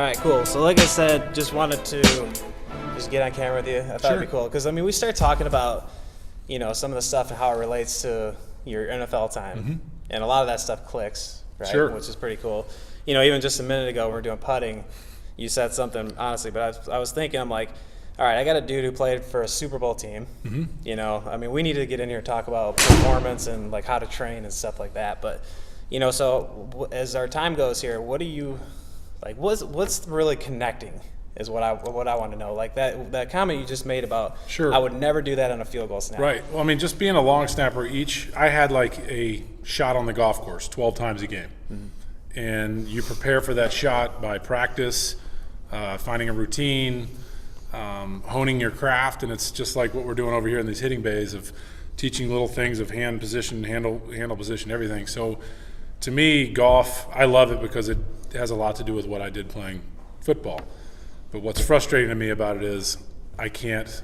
All right, cool. So like I said, just wanted to just get on camera with you. I thought it'd be cool because I mean we start talking about some of the stuff and how it relates to your NFL time, and a lot of that stuff clicks, right? Sure. Which is pretty cool. Even just a minute ago when we were doing putting, you said something honestly, but I was thinking, I'm like, all right, I got a dude who played for a Super Bowl team. I mean, we need to get in here and talk about performance and like how to train and stuff like that. But so as our time goes here, what do you like? What's really connecting is what I want to know. Like that comment you just made about, Sure, I would never do that on a field goal snap. Right. Well, I mean, just being a long snapper, I had like a shot on the golf course 12 times a game. And you prepare for that shot by practice, finding a routine, honing your craft, and it's just like what we're doing over here in these hitting bays of teaching little things of hand position, handle position, everything. So to me, golf, I love it because it has a lot to do with what I did playing football. But what's frustrating to me about it is I can't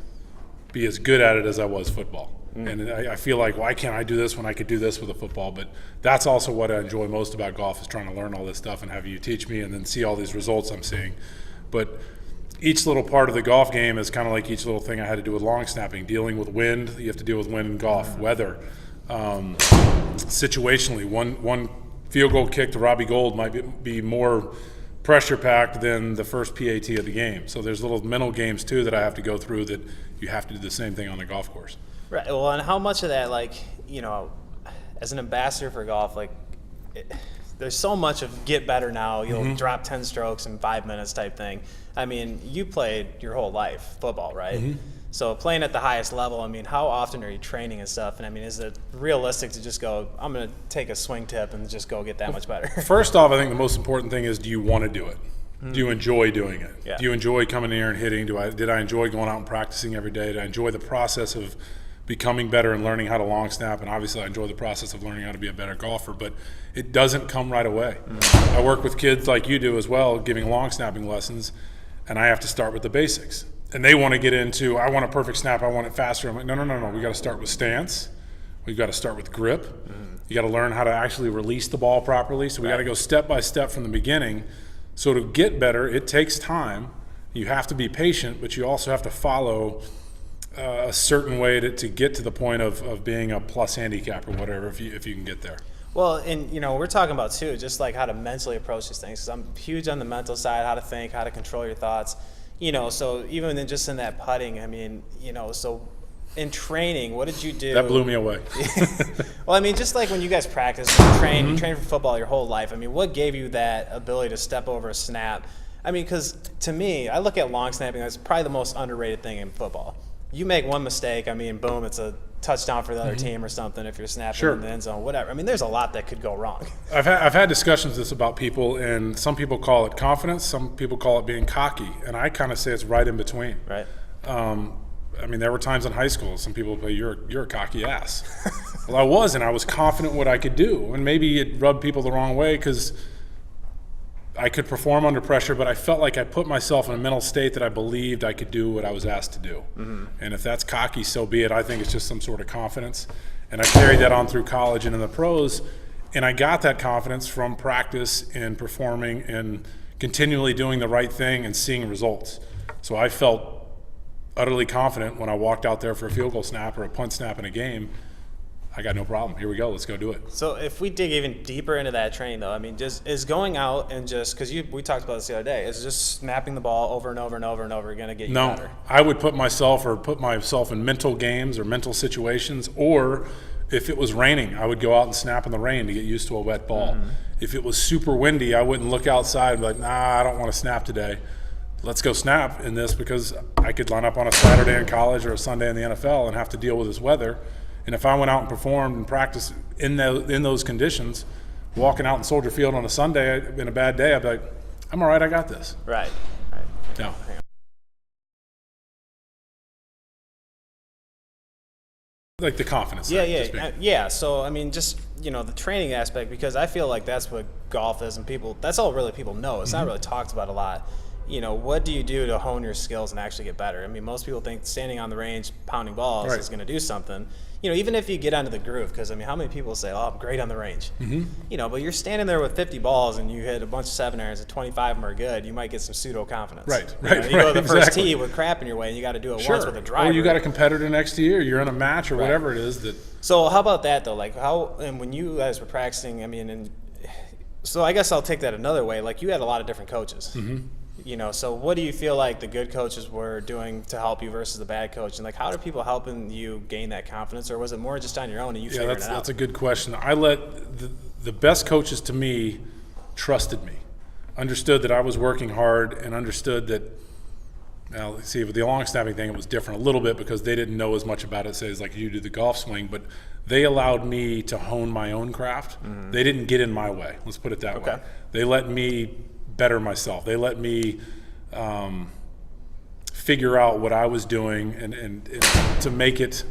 be as good at it as I was football. And I feel like, why can't I do this when I could do this with a football? But that's also what I enjoy most about golf, is trying to learn all this stuff and have you teach me and then see all these results I'm seeing. But each little part of the golf game is kind of like each little thing I had to do with long snapping. Dealing with wind, you have to deal with wind in golf, weather. Situationally, one field goal kick to Robbie Gould might be more pressure packed than the first PAT of the game. So there's little mental games too that I have to go through that you have to do the same thing on the golf course. Right. Well, and how much of that, like, as an ambassador for golf, like, there's so much of get better now. You'll drop 10 strokes in 5 minutes type thing. I mean, you played your whole life football, right? So playing at the highest level, I mean, how often are you training and stuff? And I mean, is it realistic to just go, I'm going to take a swing tip and just go get that much better? First off, I think the most important thing is, do you want to do it? Do you enjoy doing it? Yeah. Do you enjoy coming in here and hitting? Did I enjoy going out and practicing every day? Did I enjoy the process of becoming better and learning how to long snap? And obviously I enjoy the process of learning how to be a better golfer, but it doesn't come right away. I work with kids like you do as well, giving long snapping lessons, and I have to start with the basics. And they want to get into, I want a perfect snap, I want it faster. I'm like, no, we got to start with stance. We've got to start with grip. You got to learn how to actually release the ball properly. So we got to go step by step from the beginning. So to get better, it takes time. You have to be patient, but you also have to follow a certain way to get to the point of being a plus handicap or whatever, if you can get there. Well, and we're talking about too, just like how to mentally approach these things. Because I'm huge on the mental side, how to think, how to control your thoughts. So even just in that putting, I mean, so in training, what did you do? That blew me away. Well, I mean, just like when you guys practice and train, you train for football your whole life. I mean, what gave you that ability to step over a snap? I mean, because to me, I look at long snapping as probably the most underrated thing in football. You make one mistake, I mean, boom, it's a touchdown for the other team or something if you're snapping in the end zone, whatever. I mean, there's a lot that could go wrong. I've had discussions this about people, and some people call it confidence, some people call it being cocky, and I kind of say it's right in between. Right. I mean, there were times in high school, some people would say, you're a cocky ass. Well, I wasn't. I was confident what I could do, and maybe it rubbed people the wrong way because I could perform under pressure, but I felt like I put myself in a mental state that I believed I could do what I was asked to do. And if that's cocky, so be it. I think it's just some sort of confidence. And I carried that on through college and in the pros, and I got that confidence from practice and performing and continually doing the right thing and seeing results. So I felt utterly confident when I walked out there for a field goal snap or a punt snap in a game. I got no problem. Here we go. Let's go do it. So if we dig even deeper into that training, though, I mean, just is going out and just because we talked about this the other day, is just snapping the ball over and over and over and over going to get you better? No, I would put myself in mental games or mental situations, or if it was raining, I would go out and snap in the rain to get used to a wet ball. If it was super windy, I wouldn't look outside and be like, nah, I don't want to snap today. Let's go snap in this, because I could line up on a Saturday in college or a Sunday in the NFL and have to deal with this weather. And if I went out and performed and practiced in those conditions, walking out in Soldier Field on a Sunday in a bad day, I'd be like, I'm all right, I got this. Right. No. Like the confidence. Yeah. So, I mean, just, the training aspect, because I feel like that's what golf is, and that's all really people know. It's not really talked about a lot. what do you do to hone your skills and actually get better? I mean, most people think standing on the range, pounding balls is going to do something. Even if you get onto the groove, because, I mean, how many people say, oh, I'm great on the range? But you're standing there with 50 balls and you hit a bunch of 7-irons and 25 of them are good, you might get some pseudo-confidence. You go to the first tee with crap in your way and you got to do it once with a driver. Or you got a competitor next to you, or you're in a match or whatever it is. So how about that, though? Like, and when you guys were practicing, I mean, so I guess I'll take that another way. Like, you had a lot of different coaches. So what do you feel like the good coaches were doing to help you versus the bad coach? And, like, how are people helping you gain that confidence? Or was it more just on your own and you figured it out? That's a good question. I let the best coaches to me trusted me, understood that I was working hard, and understood that, now, see, with the long snapping thing, it was different a little bit because they didn't know as much about it, say, as like you do the golf swing, but they allowed me to hone my own craft. They didn't get in my way. Let's put it that way. They let me better myself. They let me figure out what I was doing and to make it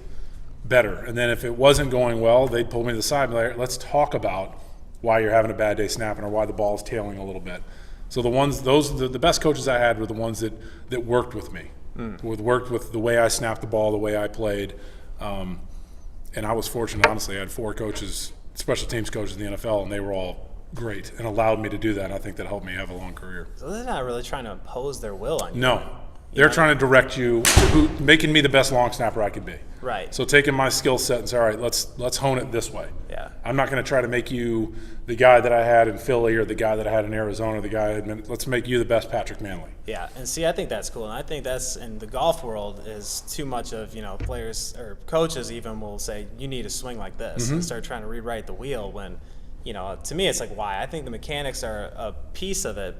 better. And then if it wasn't going well, they'd pull me to the side and be like, let's talk about why you're having a bad day snapping or why the ball's tailing a little bit. So the best coaches I had were the ones that worked with me, worked with the way I snapped the ball, the way I played. And I was fortunate, honestly. I had 4 coaches, special teams coaches in the NFL, and they were all great and allowed me to do that. And I think that helped me have a long career. So they're not really trying to impose their will on you. No. They're trying to direct you to making me the best long snapper I could be. Right. So taking my skill set and say, all right, let's hone it this way. Yeah. I'm not going to try to make you the guy that I had in Philly or the guy that I had in Arizona or the guy let's make you the best Patrick Mannelly. Yeah, and see, I think that's cool. And I think that's, in the golf world, is too much of, players or coaches even will say, you need to swing like this and start trying to rewrite the wheel when, to me, it's like, why? I think the mechanics are a piece of it,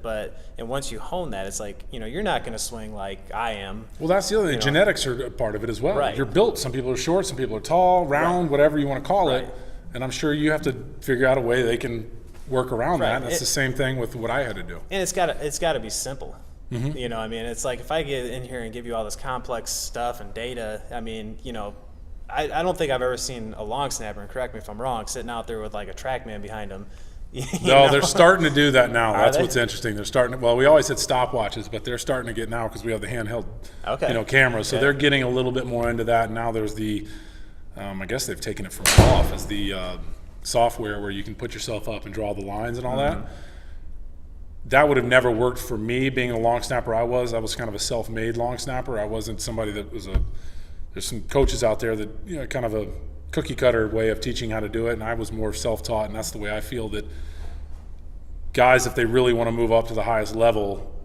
and once you hone that, it's like, you're not going to swing like I am. Well, that's the other thing. Genetics are a part of it as well. Right. You're built. Some people are short, some people are tall, round, whatever you want to call it. And I'm sure you have to figure out a way they can work around that. And it's the same thing with what I had to do. And it's got to be simple. It's like, if I get in here and give you all this complex stuff and data, I don't think I've ever seen a long snapper, and correct me if I'm wrong, sitting out there with like a TrackMan behind him. No, they're starting to do that now. That's what's interesting. They're starting. Well, we always had stopwatches, but they're starting to get now because we have the handheld, cameras. So they're getting a little bit more into that. Now there's the, I guess they've taken it from golf as the software where you can put yourself up and draw the lines and all that. That would have never worked for me being a long snapper. I was kind of a self-made long snapper. I wasn't somebody that was there's some coaches out there that, kind of a cookie cutter way of teaching how to do it. And I was more self-taught. And that's the way I feel that guys, if they really want to move up to the highest level,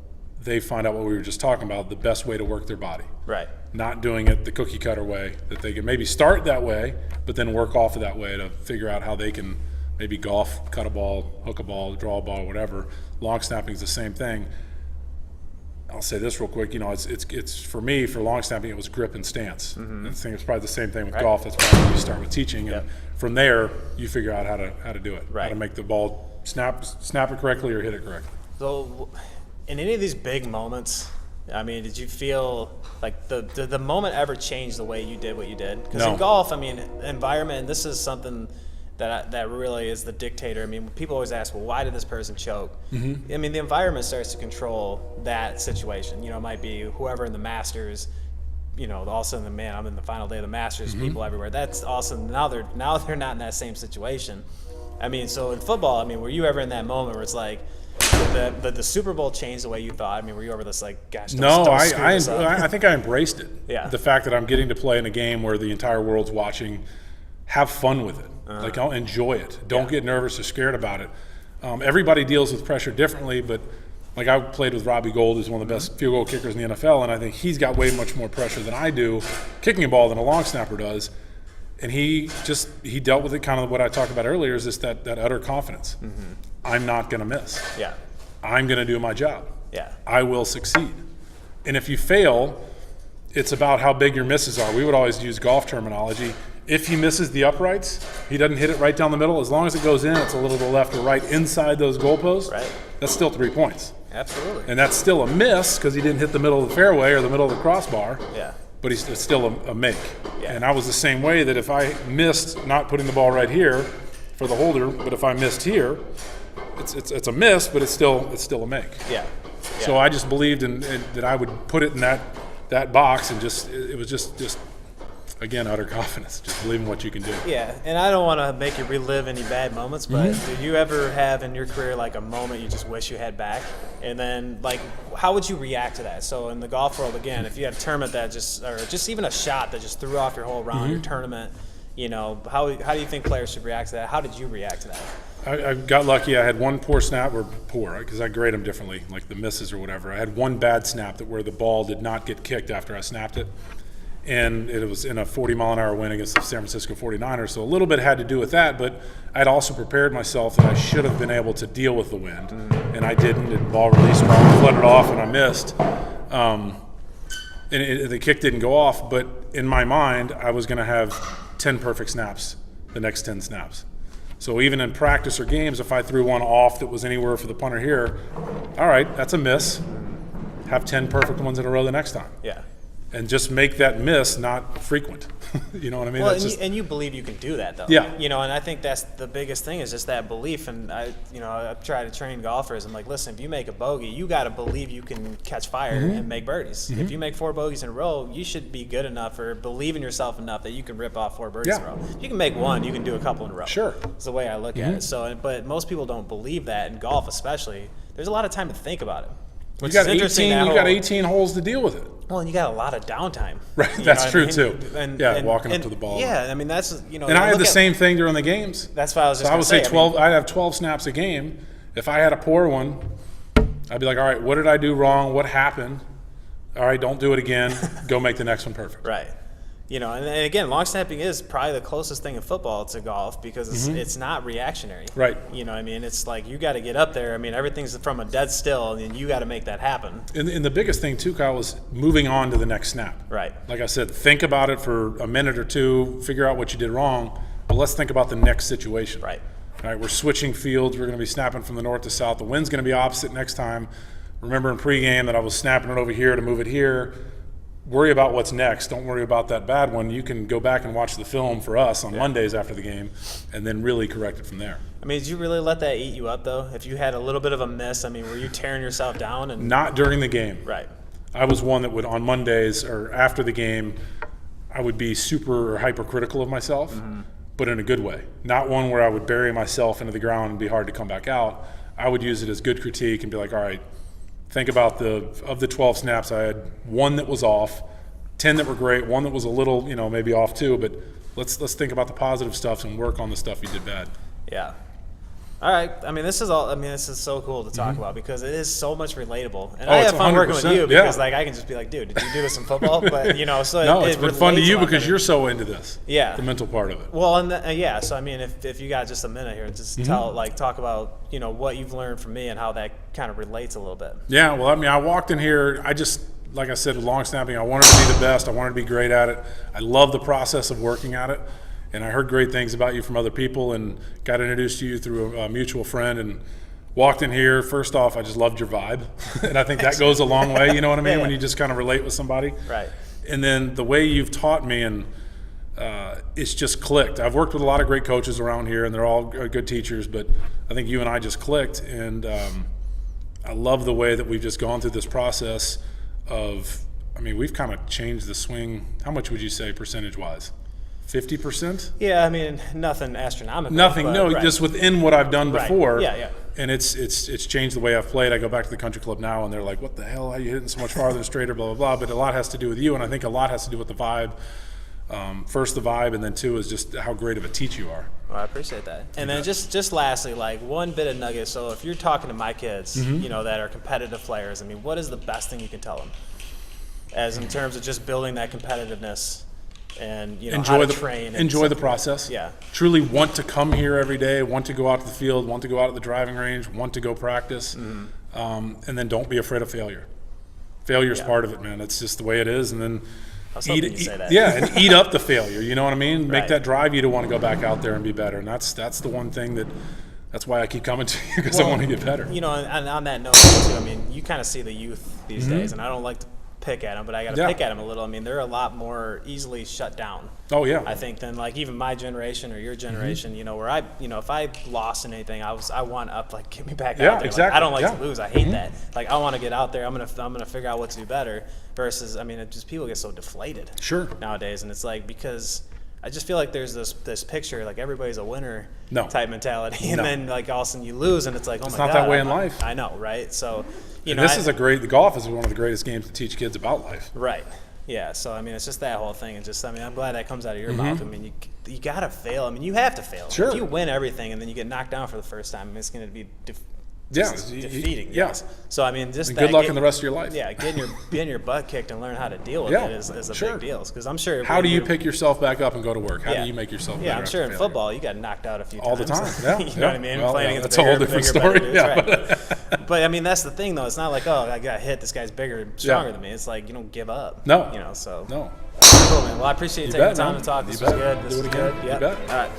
they find out what we were just talking about, the best way to work their body. Right. Not doing it the cookie cutter way, that they can maybe start that way, but then work off of that way to figure out how they can maybe golf, cut a ball, hook a ball, draw a ball, whatever. Long snapping is the same thing. I'll say this real quick. It's for me, for long snapping, it was grip and stance. And I think it's probably the same thing with golf. That's probably when you start with teaching, and from there you figure out how to do it, how to make the ball snap it correctly or hit it correctly. So, in any of these big moments, did you feel like the moment ever changed the way you did what you did? Because in golf, environment, and this is something that really is the dictator. People always ask, well, why did this person choke? The environment starts to control that situation. It might be whoever in the Masters, all of a sudden, I'm in the final day of the Masters, people everywhere. That's awesome. Now they're not in that same situation. So in football, were you ever in that moment where it's like, the Super Bowl changed the way you thought? Were you ever this like, gosh, I think I embraced it. Yeah. The fact that I'm getting to play in a game where the entire world's watching, have fun with it. Like, I'll enjoy it. Don't get nervous or scared about it. Everybody deals with pressure differently, but like, I played with Robbie Gould, who's one of the best field goal kickers in the NFL, and I think he's got way much more pressure than I do kicking a ball than a long snapper does. And he dealt with it kind of what I talked about earlier, is just that utter confidence. I'm not going to miss. Yeah. I'm going to do my job. Yeah. I will succeed. And if you fail, it's about how big your misses are. We would always use golf terminology. If he misses the uprights, he doesn't hit it right down the middle. As long as it goes in, it's a little to the left or right inside those goalposts. Right. That's still 3 points. Absolutely. And that's still a miss because he didn't hit the middle of the fairway or the middle of the crossbar. Yeah. But it's still a make. Yeah. And I was the same way, that if I missed not putting the ball right here for the holder, but if I missed here, it's a miss, but it's still a make. Yeah. So I just believed in that I would put it in that box, and it was just again, utter confidence, just believing what you can do. Yeah, and I don't want to make you relive any bad moments, but did you ever have in your career like a moment you just wish you had back? And then, like, how would you react to that? So in the golf world, again, if you had a tournament that or just even a shot that just threw off your whole round, your tournament, how do you think players should react to that? How did you react to that? I got lucky. I had one poor snap, or poor, because I grade them differently, like the misses or whatever. I had one bad snap where the ball did not get kicked after I snapped it. And it was in a 40-mile-an-hour win against the San Francisco 49ers. So a little bit had to do with that, but I'd also prepared myself that I should have been able to deal with the wind, and I didn't. The ball released, flooded off, and I missed. And the kick didn't go off, but in my mind, I was going to have 10 perfect snaps the next 10 snaps. So even in practice or games, if I threw one off that was anywhere for the punter here, all right, that's a miss. Have 10 perfect ones in a row the next time. Yeah. And just make that miss not frequent. You know what I mean? Well, and you believe you can do that, though. Yeah. And I think that's the biggest thing is just that belief. And I try to train golfers. I'm like, listen, if you make a bogey, you got to believe you can catch fire and make birdies. If you make 4 bogeys in a row, you should be good enough or believe in yourself enough that you can rip off 4 birdies in a row. If you can make 1, you can do a couple in a row. Sure. That's the way I look at it. So, but most people don't believe that in golf, especially. There's a lot of time to think about it. You got 18 holes to deal with it. Well, and you got a lot of downtime. Right, that's true too. And walking up to the ball. Yeah, I mean that's And I had the same thing during the games. That's what I was just. So I would say 12. I'd have 12 snaps a game. If I had a poor one, I'd be like, all right, what did I do wrong? What happened? All right, don't do it again. Go make the next one perfect. Right. And again, long snapping is probably the closest thing in football to golf because it's not reactionary. Right. It's like you got to get up there. I mean, everything's from a dead still, and you got to make that happen. And the biggest thing too, Kyle, is moving on to the next snap. Right. Like I said, think about it for a minute or two, figure out what you did wrong, but let's think about the next situation. Right. All right, we're switching fields. We're going to be snapping from the north to south. The wind's going to be opposite next time. Remember in pregame that I was snapping it over here to move it here. Worry about what's next. Don't worry about that bad one. You can go back and watch the film for us on Mondays after the game and then really correct it from there. I mean, did you really let that eat you up, though? If you had a little bit of a miss, I mean, were you tearing yourself down? Not during the game. Right. I was one that would, on Mondays or after the game, I would be super hypercritical of myself, but in a good way. Not one where I would bury myself into the ground and be hard to come back out. I would use it as good critique and be like, all right, think about of the 12 snaps, I had 1 that was off, 10 that were great, 1 that was a little, maybe off too, but let's think about the positive stuff and work on the stuff you did bad. Yeah. All right. I mean, this is so cool to talk about because it is so much relatable. And I have fun working with you because I can just be like, dude, did you do this in football? But so no, it's been fun to you because you're so into this. Yeah. The mental part of it. Well, and so I mean, if you got just a minute here, just talk about what you've learned from me and how that kind of relates a little bit. Yeah. Well, I mean, I walked in here. Like I said, long snapping, I wanted to be the best. I wanted to be great at it. I love the process of working at it. And I heard great things about you from other people and got introduced to you through a mutual friend and walked in here. First off, I just loved your vibe. And I think that goes a long way, you know what I mean, when you just kind of relate with somebody. Right. And then the way you've taught me, and it's just clicked. I've worked with a lot of great coaches around here, and they're all good teachers, but I think you and I just clicked. And I love the way that we've just gone through this process of, I mean, we've kind of changed the swing. How much would you say percentage-wise? 50%? Yeah, I mean, nothing astronomical. Nothing, just within what I've done before. Right. Yeah. And it's changed the way I've played. I go back to the country club now, and they're like, what the hell, how are you hitting so much farther and straighter, blah, blah, blah. But a lot has to do with you, and I think a lot has to do with the vibe. First, the vibe, and then 2 is just how great of a teacher you are. Well, I appreciate that. And then just lastly, like one bit of nugget. So if you're talking to my kids, that are competitive players, I mean, what is the best thing you can tell them? As in terms of just building that competitiveness and how to train. Enjoy the process. Yeah. Truly want to come here every day, want to go out to the field, want to go out to the driving range, want to go practice, and then don't be afraid of failure. Failure is part of it, man. It's just the way it is. And then and eat up the failure. You know what I mean? Make that drive you to want to go back out there and be better. And that's the one thing that's why I keep coming to you, because I want to get better. And on that note, too, I mean, you kind of see the youth these days, and I don't like to pick at them, but I got to pick at them a little. I mean, they're a lot more easily shut down. Oh yeah. I think than like even my generation or your generation, you know, where I, you know, if I lost in anything, I want up, like, get me back out there. Exactly. Like, I don't like to lose. I hate that. Like, I want to get out there. I'm gonna figure out what to do better. Versus, I mean, it just people get so deflated. Sure. Nowadays, and it's like because I just feel like there's this picture like everybody's a winner type mentality, and then like all of a sudden you lose, and it's like, oh my god, it's not that way in life. I know, right? So, you know, this is the golf is one of the greatest games to teach kids about life. Right. Yeah, so I mean, it's just that whole thing, and just I mean, I'm glad that comes out of your mouth. I mean, you gotta fail. I mean, you have to fail. Sure. If you win everything and then you get knocked down for the first time, I mean, it's going to be defeating. Yes. So I mean, just good luck in the rest of your life. Yeah, getting your butt kicked and learn how to deal with it is a big deal. Because I'm sure. How do you pick yourself back up and go to work? How do you make yourself? Yeah, I'm sure in football you got knocked out a few times. All the time. Yeah. You know what I mean? Well, Playing against that's a whole different story. Yeah. Right. But I mean, that's the thing though. It's not like, oh, I got hit. This guy's bigger and stronger than me. It's like you don't give up. No. You know. So. No. Cool, man. Well, I appreciate you taking the time to talk. This was good. Do it again. Yeah. All right.